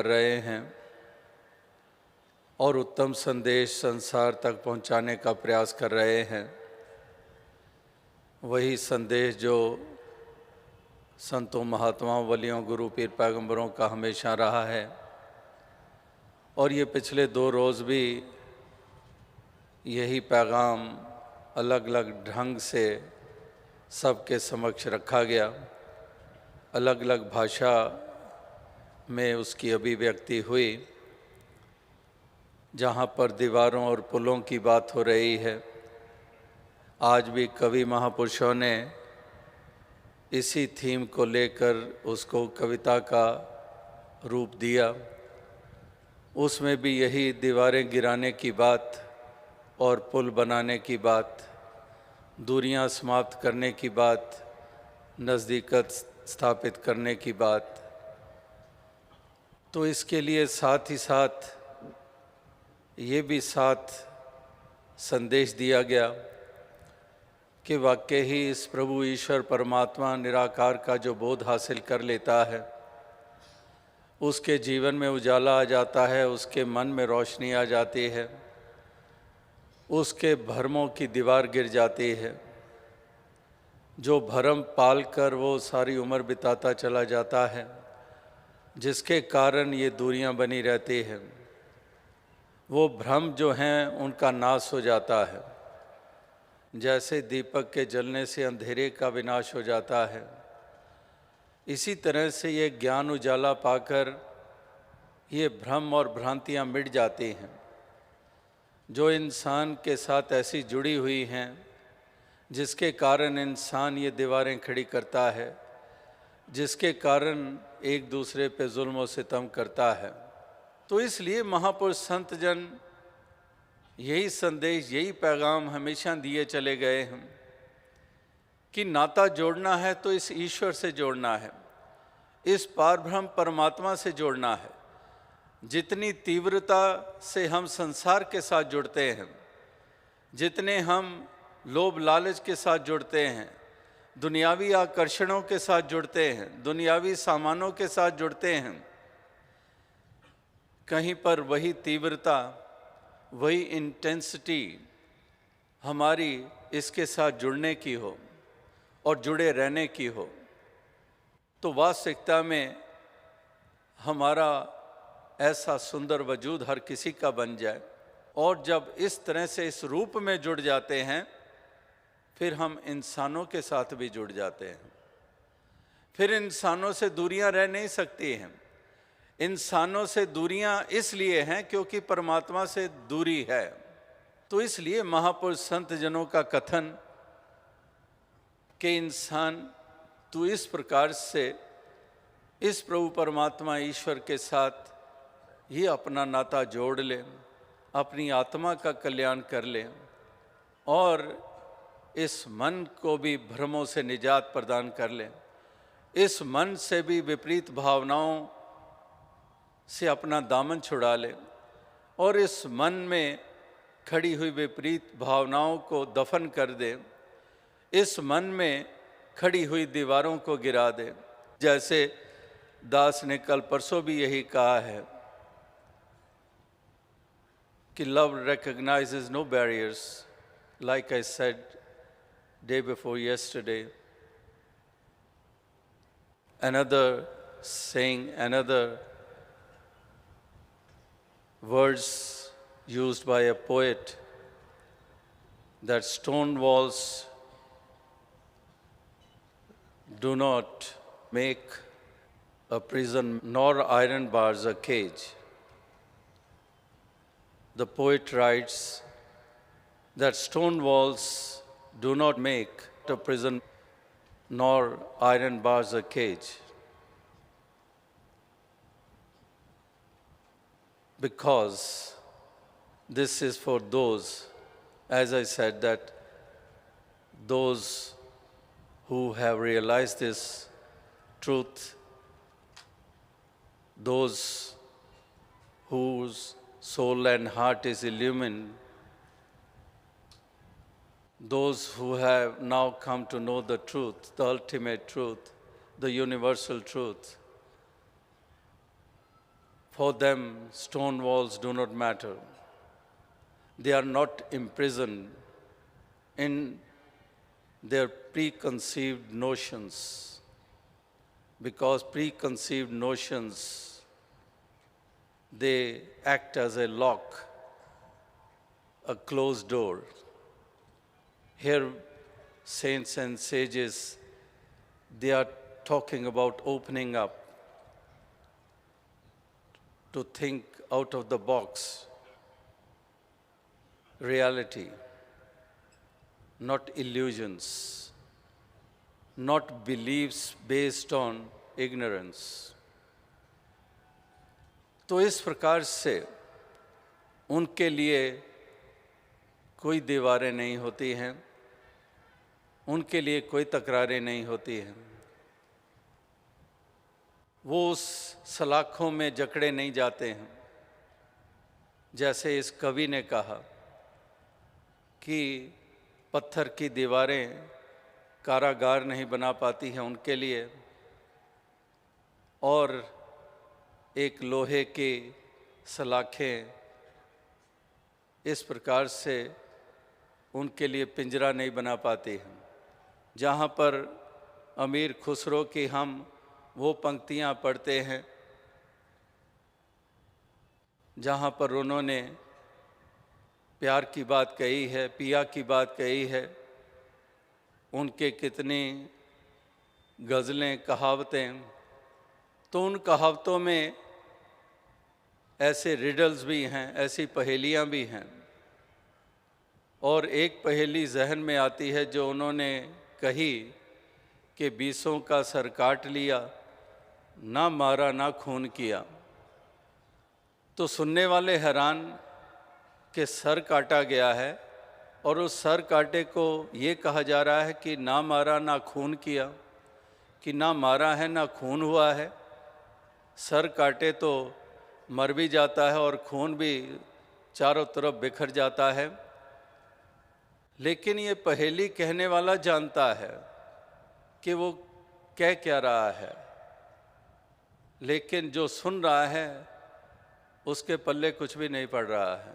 कर रहे हैं और उत्तम संदेश संसार तक पहुंचाने का प्रयास कर रहे हैं। वही संदेश जो संतों, महात्माओं, वलियों, गुरु, पीर, पैगंबरों का हमेशा रहा है। और ये पिछले 2 रोज़ भी यही पैगाम अलग अलग ढंग से सबके समक्ष रखा गया। अलग अलग भाषा में उसकी अभिव्यक्ति हुई। जहाँ पर दीवारों और पुलों की बात हो रही है, आज भी कवि महापुरुषों ने इसी थीम को लेकर उसको कविता का रूप दिया। उसमें भी यही दीवारें गिराने की बात और पुल बनाने की बात, दूरियां समाप्त करने की बात, नज़दीकत स्थापित करने की बात। तो इसके लिए साथ ही साथ ये भी साथ संदेश दिया गया कि वाकई ही इस प्रभु ईश्वर परमात्मा निराकार का जो बोध हासिल कर लेता है, उसके जीवन में उजाला आ जाता है, उसके मन में रोशनी आ जाती है, उसके भरमों की दीवार गिर जाती है। जो भरम पाल कर वो सारी उम्र बिताता चला जाता है, जिसके कारण ये दूरियां बनी रहती हैं, वो भ्रम जो हैं उनका नाश हो जाता है। जैसे दीपक के जलने से अंधेरे का विनाश हो जाता है, इसी तरह से ये ज्ञान उजाला पाकर ये भ्रम और भ्रांतियां मिट जाती हैं, जो इंसान के साथ ऐसी जुड़ी हुई हैं जिसके कारण इंसान ये दीवारें खड़ी करता है, जिसके कारण एक दूसरे पे जुल्म और सितम करता है। तो इसलिए महापुरुष संत जन यही संदेश, यही पैगाम हमेशा दिए चले गए हैं कि नाता जोड़ना है तो इस ईश्वर से जोड़ना है, इस पारब्रह्म परमात्मा से जोड़ना है। जितनी तीव्रता से हम संसार के साथ जुड़ते हैं, जितने हम लोभ लालच के साथ जुड़ते हैं, दुनियावी आकर्षणों के साथ जुड़ते हैं, दुनियावी सामानों के साथ जुड़ते हैं, कहीं पर वही तीव्रता, वही इंटेंसिटी हमारी इसके साथ जुड़ने की हो और जुड़े रहने की हो, तो वास्तविकता में हमारा ऐसा सुंदर वजूद हर किसी का बन जाए। और जब इस तरह से इस रूप में जुड़ जाते हैं, फिर हम इंसानों के साथ भी जुड़ जाते हैं। फिर इंसानों से दूरियां रह नहीं सकती हैं। इंसानों से दूरियां इसलिए हैं क्योंकि परमात्मा से दूरी है। तो इसलिए महापुरुष संत जनों का कथन कि इंसान तू इस प्रकार से इस प्रभु परमात्मा ईश्वर के साथ ये अपना नाता जोड़ ले, अपनी आत्मा का कल्याण कर ले और इस मन को भी भ्रमों से निजात प्रदान कर ले, इस मन से भी विपरीत भावनाओं से अपना दामन छुड़ा ले और इस मन में खड़ी हुई विपरीत भावनाओं को दफन कर दे, इस मन में खड़ी हुई दीवारों को गिरा दे। जैसे दास ने कल परसों भी यही कहा है कि love recognizes no barriers, like I said day before yesterday. Another saying, another words used by a poet, that stone walls do not make a prison, nor iron bars a cage. The poet writes that stone walls do not make a prison, nor iron bars a cage. Because this is for those, as I said, that those who have realized this truth, those whose soul and heart is illumined, those who have now come to know the truth, the ultimate truth, the universal truth. For them, stone walls do not matter. They are not imprisoned in their preconceived notions, because preconceived notions, they act as a lock, a closed door. Here, saints and sages, they are talking about opening up to think out of the box, reality, not illusions, not beliefs based on ignorance. तो इस प्रकार से उनके लिए कोई दीवारें नहीं होती हैं, उनके लिए कोई तकरारें नहीं होती हैं, वो उस सलाखों में जकड़े नहीं जाते हैं। जैसे इस कवि ने कहा कि पत्थर की दीवारें कारागार नहीं बना पाती हैं उनके लिए, और एक लोहे की सलाखें इस प्रकार से उनके लिए पिंजरा नहीं बना पाती हैं। जहाँ पर अमीर खुसरो की हम वो पंक्तियाँ पढ़ते हैं जहाँ पर उन्होंने प्यार की बात कही है, पिया की बात कही है, उनके कितनी गज़लें, कहावतें, तो उन कहावतों में ऐसे रिडल्स भी हैं, ऐसी पहेलियाँ भी हैं। और एक पहेली जहन में आती है जो उन्होंने कही कि बीसों का सर काट लिया, ना मारा ना खून किया। तो सुनने वाले हैरान कि सर काटा गया है और उस सर काटे को ये कहा जा रहा है कि ना मारा ना खून किया, कि ना मारा है ना खून हुआ है। सर काटे तो मर भी जाता है और खून भी चारों तरफ बिखर जाता है। लेकिन ये पहेली कहने वाला जानता है कि वो कह क्या रहा है, लेकिन जो सुन रहा है उसके पल्ले कुछ भी नहीं पड़ रहा है।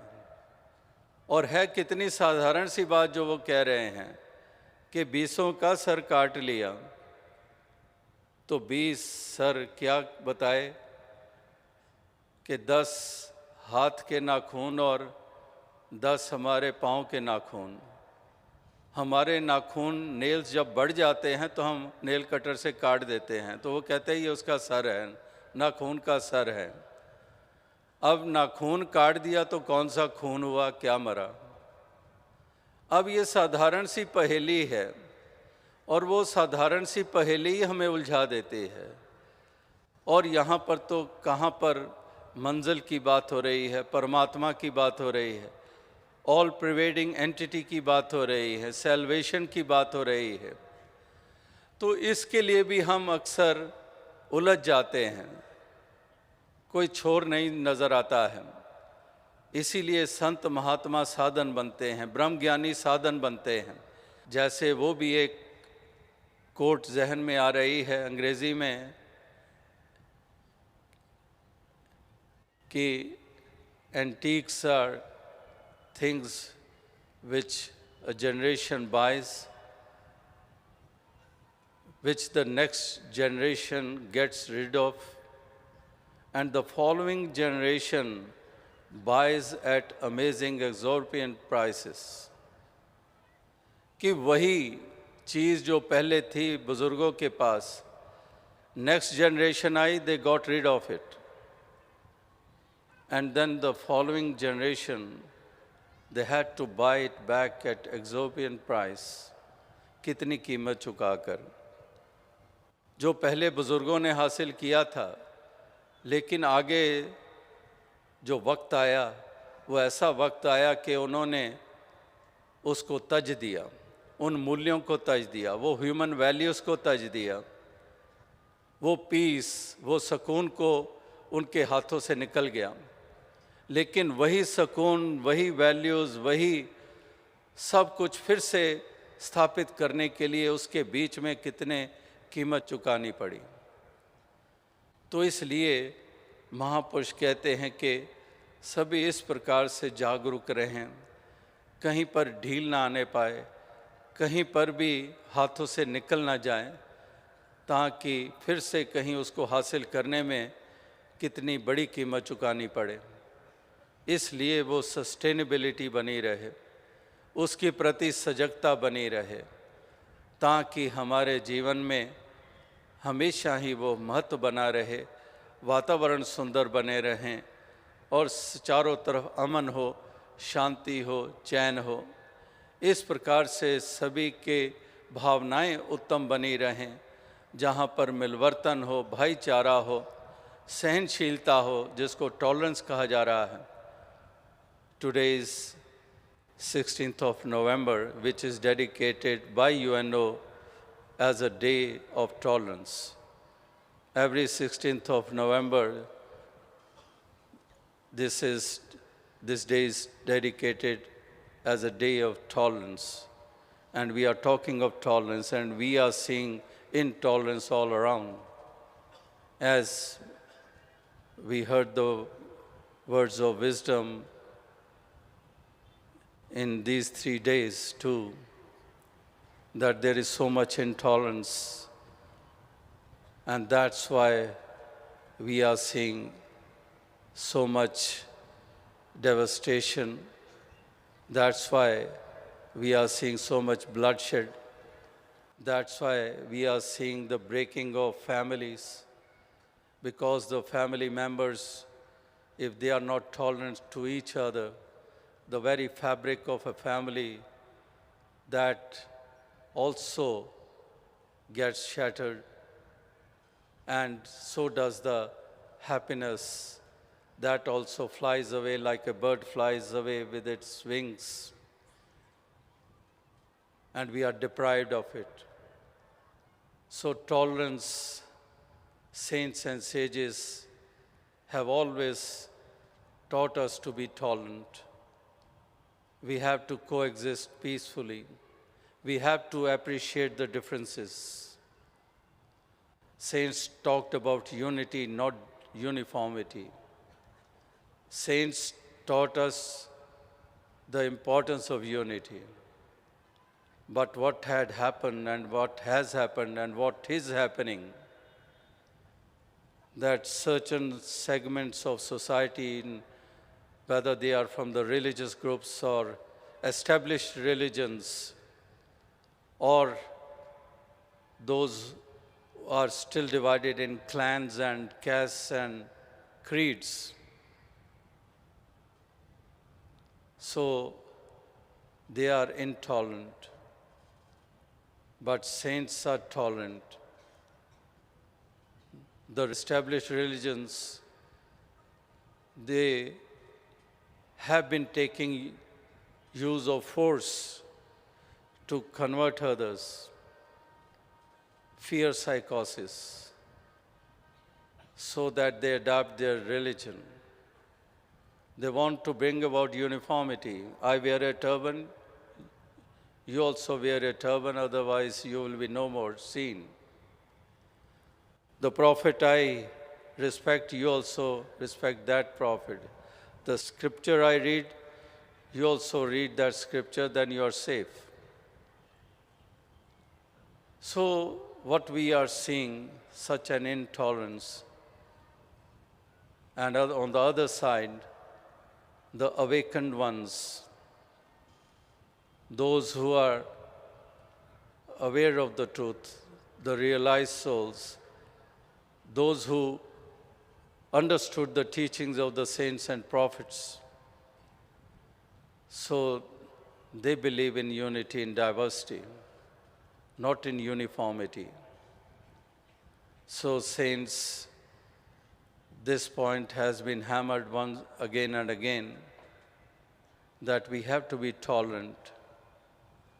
और है कितनी साधारण सी बात जो वो कह रहे हैं कि बीसों का सर काट लिया, तो 20 सर क्या बताए कि 10 हाथ के नाखून और 10 हमारे पाँव के नाखून। हमारे नाखून नेल्स जब बढ़ जाते हैं तो हम नेल कटर से काट देते हैं, तो वो कहते हैं ये उसका सर है, नाखून का सर है। अब नाखून काट दिया तो कौन सा खून हुआ, क्या मरा। अब ये साधारण सी पहेली है और वो साधारण सी पहेली ही हमें उलझा देती है। और यहाँ पर तो कहाँ पर मंजिल की बात हो रही है, परमात्मा की बात हो रही है, ऑल प्रिवेडिंग एंटिटी की बात हो रही है, सैल्वेशन की बात हो रही है। तो इसके लिए भी हम अक्सर उलझ जाते हैं, कोई छोर नहीं नज़र आता है। इसीलिए संत महात्मा साधन बनते हैं, ब्रह्म ज्ञानी साधन बनते हैं। जैसे वो भी एक कोट जहन में आ रही है अंग्रेज़ी में कि antiques are things which a generation buys, which the next generation gets rid of, and the following generation buys at amazing exorbitant prices. कि वही चीज़ जो पहले थी बुज़ुर्गों के पास, नेक्स्ट जनरेशन आई, they got rid of it, and then the following generation they had to buy it back at exorbitant price, कितनी कीमत चुकाकर। जो पहले बुज़ुर्गों ने हासिल किया था, लेकिन आगे जो वक्त आया वो ऐसा वक्त आया कि उन्होंने उसको तज दिया, उन मूल्यों को तज दिया, वो ह्यूमन वैल्यूज़ को तज दिया, वो पीस, वो सुकून को उनके हाथों से निकल गया। लेकिन वही सुकून, वही वैल्यूज़, वही सब कुछ फिर से स्थापित करने के लिए उसके बीच में कितने कीमत चुकानी पड़ी। तो इसलिए महापुरुष कहते हैं कि सभी इस प्रकार से जागरूक रहें, कहीं पर ढील ना आने पाए, कहीं पर भी हाथों से निकल ना जाए, ताकि फिर से कहीं उसको हासिल करने में कितनी बड़ी कीमत चुकानी पड़े। इसलिए वो सस्टेनेबिलिटी बनी रहे, उसके प्रति सजगता बनी रहे, ताकि हमारे जीवन में हमेशा ही वो महत्व बना रहे, वातावरण सुंदर बने रहें और चारों तरफ अमन हो, शांति हो, चैन हो। इस प्रकार से सभी के भावनाएं उत्तम बनी रहें, जहाँ पर मिलवर्तन हो, भाईचारा हो, सहनशीलता हो, जिसको टॉलरेंस कहा जा रहा है। Today is 16th of November, which is dedicated by UNO as a day of tolerance. Every 16th of November, this day is dedicated as a day of tolerance. And we are talking of tolerance, and we are seeing intolerance all around. As we heard the words of wisdom in these 3 days too, that there is so much intolerance, and that's why we are seeing so much devastation. That's why we are seeing so much bloodshed. That's why we are seeing the breaking of families, because the family members, if they are not tolerant to each other, the very fabric of a family, that also gets shattered, and so does the happiness. That also flies away like a bird flies away with its wings, and we are deprived of it. So tolerance, saints and sages have always taught us to be tolerant. We have to coexist peacefully. We have to appreciate the differences. Saints talked about unity, not uniformity. Saints taught us the importance of unity. But what had happened and what has happened and what is happening, that certain segments of society, whether they are from the religious groups or established religions, or those who are still divided in clans and castes and creeds. So they are intolerant, but saints are tolerant. The established religions, they have been taking use of force to convert others, fear psychosis, so that they adopt their religion. They want to bring about uniformity. I wear a turban, you also wear a turban, otherwise you will be no more seen. The prophet I respect, you also respect that prophet. The scripture I read, you also read that scripture, then you are safe. So what we are seeing, such an intolerance, and on the other side, the awakened ones, those who are aware of the truth, the realized souls, those who understood the teachings of the saints and prophets. So they believe in unity in diversity, not in uniformity. So saints, this point has been hammered once again and again, that we have to be tolerant.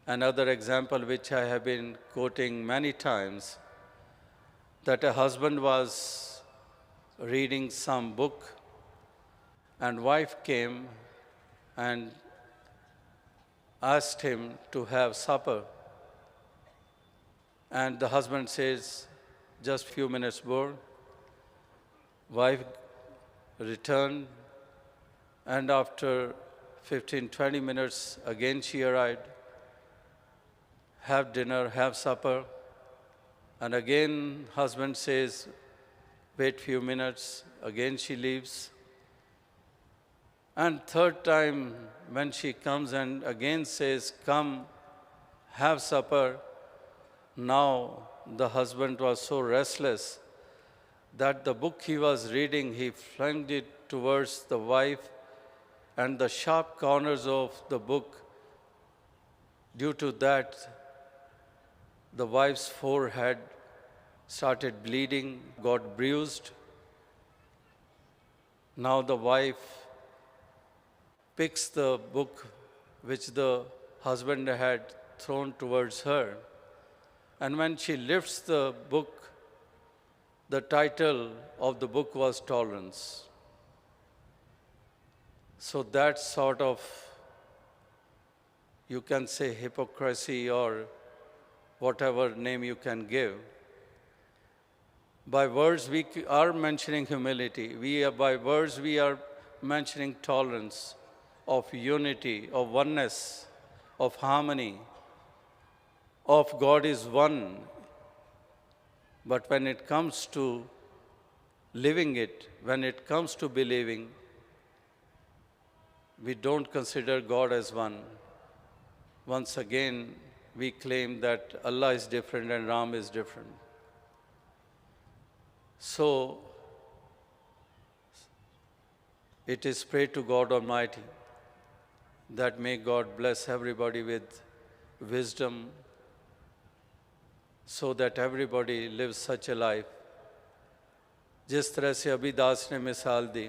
Another example which I have been quoting many times, that a husband was reading some book and wife came and asked him to have supper. And the husband says, just few minutes more. Wife returned, and after 15-20 minutes, again she arrived. Have dinner, have supper. And again, husband says, wait few minutes. Again, she leaves. And third time, when she comes and again says, come, have supper. Now, the husband was so restless that the book he was reading, he flung it towards the wife, and the sharp corners of the book, due to that, the wife's forehead started bleeding, got bruised. Now the wife picks the book which the husband had thrown towards her, and when she lifts the book, the title of the book was Tolerance. So that sort of, you can say, hypocrisy or whatever name you can give. By words we are mentioning humility. By words we are mentioning tolerance, of unity, of oneness, of harmony, of God is one. But when it comes to living it, when it comes to believing, we don't consider God as one. Once again, we claim that Allah is different and Ram is different. So, it is pray to God Almighty that may God bless everybody with wisdom so that everybody lives such a life. जिस तरह से अभी दास ने मिसाल दी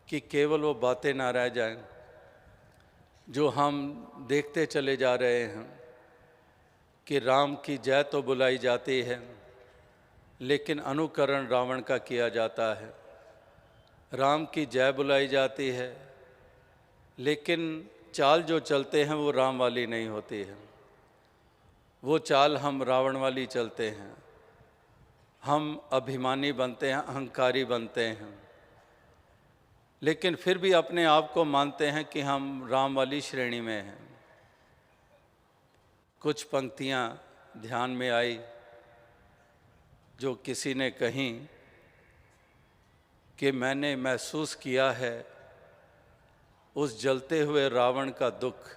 कि केवल वो बातें ना रह जाएं जो हम देखते चले जा रहे हैं कि राम की जय तो बुलाई जाती है, लेकिन अनुकरण रावण का किया जाता है। राम की जय बुलाई जाती है, लेकिन चाल जो चलते हैं वो राम वाली नहीं होती है। वो चाल हम रावण वाली चलते हैं। हम अभिमानी बनते हैं, अहंकारी बनते हैं, लेकिन फिर भी अपने आप को मानते हैं कि हम राम वाली श्रेणी में हैं। कुछ पंक्तियाँ ध्यान में आई जो किसी ने कहीं कि मैंने महसूस किया है उस जलते हुए रावण का दुख।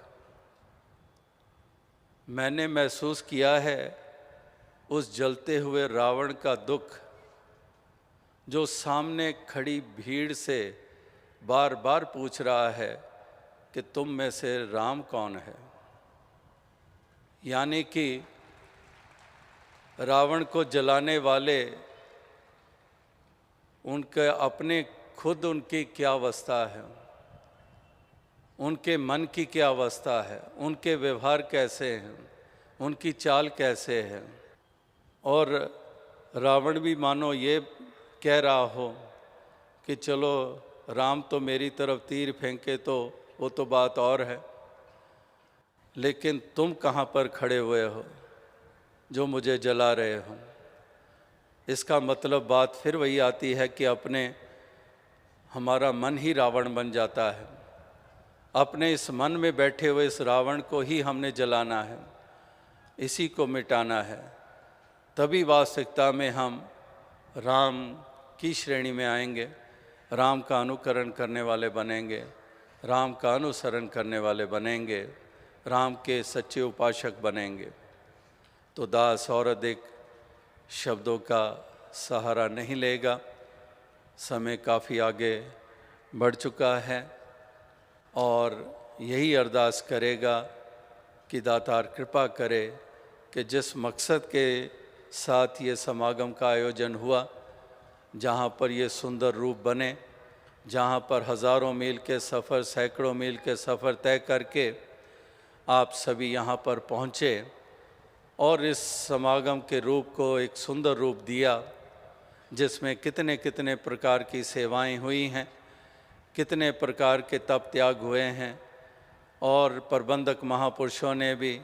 मैंने महसूस किया है उस जलते हुए रावण का दुख जो सामने खड़ी भीड़ से बार बार पूछ रहा है कि तुम में से राम कौन है। यानी कि रावण को जलाने वाले उनके अपने खुद उनकी क्या अवस्था है, उनके मन की क्या अवस्था है, उनके व्यवहार कैसे हैं, उनकी चाल कैसे है। और रावण भी मानो ये कह रहा हो कि चलो राम तो मेरी तरफ तीर फेंके तो वो तो बात और है, लेकिन तुम कहाँ पर खड़े हुए हो जो मुझे जला रहे हो। इसका मतलब बात फिर वही आती है कि हमारा मन ही रावण बन जाता है। अपने इस मन में बैठे हुए इस रावण को ही हमने जलाना है, इसी को मिटाना है। तभी वास्तविकता में हम राम की श्रेणी में आएंगे, राम का अनुकरण करने वाले बनेंगे, राम का अनुसरण करने वाले बनेंगे, राम के सच्चे उपासक बनेंगे। तो दास और अधिक शब्दों का सहारा नहीं लेगा, समय काफ़ी आगे बढ़ चुका है और यही अरदास करेगा कि दातार कृपा करे कि जिस मकसद के साथ ये समागम का आयोजन हुआ, जहाँ पर ये सुंदर रूप बने, जहाँ पर हज़ारों मील के सफ़र, सैकड़ों मील के सफ़र तय करके आप सभी यहाँ पर पहुँचे और इस समागम के रूप को एक सुंदर रूप दिया, जिसमें कितने कितने प्रकार की सेवाएं हुई हैं, कितने प्रकार के तप त्याग हुए हैं और प्रबंधक महापुरुषों ने भी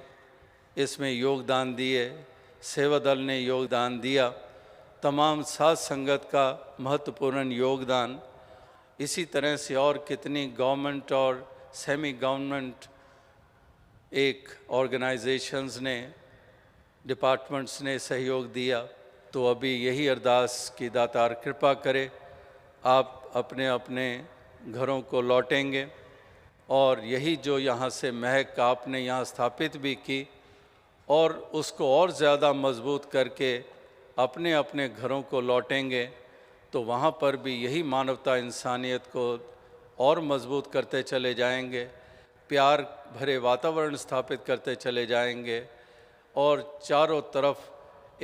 इसमें योगदान दिए, सेवा दल ने योगदान दिया, तमाम साध संगत का महत्वपूर्ण योगदान इसी तरह से और कितनी गवर्नमेंट और सेमी गवर्नमेंट एक ऑर्गेनाइजेशंस ने, डिपार्टमेंट्स ने सहयोग दिया। तो अभी यही अरदास की दातार कृपा करे, आप अपने अपने घरों को लौटेंगे और यही जो यहाँ से महक आपने यहाँ स्थापित भी की और उसको और ज़्यादा मजबूत करके अपने अपने घरों को लौटेंगे, तो वहाँ पर भी यही मानवता इंसानियत को और मजबूत करते चले जाएंगे, प्यार भरे वातावरण स्थापित करते चले जाएंगे और चारों तरफ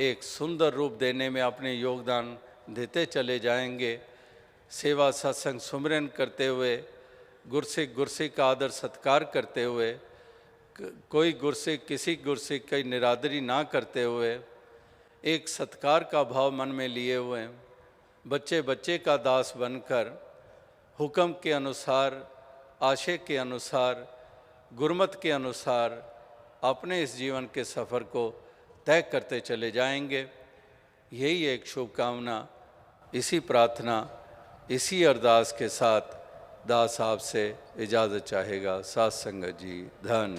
एक सुंदर रूप देने में अपने योगदान देते चले जाएंगे। सेवा सत्संग सुमिरन करते हुए, गुरसिक गुरसिक का आदर सत्कार करते हुए, कोई गुरसिक किसी गुरसिक की निरादरी ना करते हुए, एक सत्कार का भाव मन में लिए हुए, बच्चे बच्चे का दास बनकर हुक्म के अनुसार, आशय के अनुसार, गुरमत के अनुसार अपने इस जीवन के सफ़र को तय करते चले जाएंगे। यही एक शुभकामना, इसी प्रार्थना, इसी अरदास के साथ दास आपसे इजाज़त चाहेगा। साथ संगत जी, धन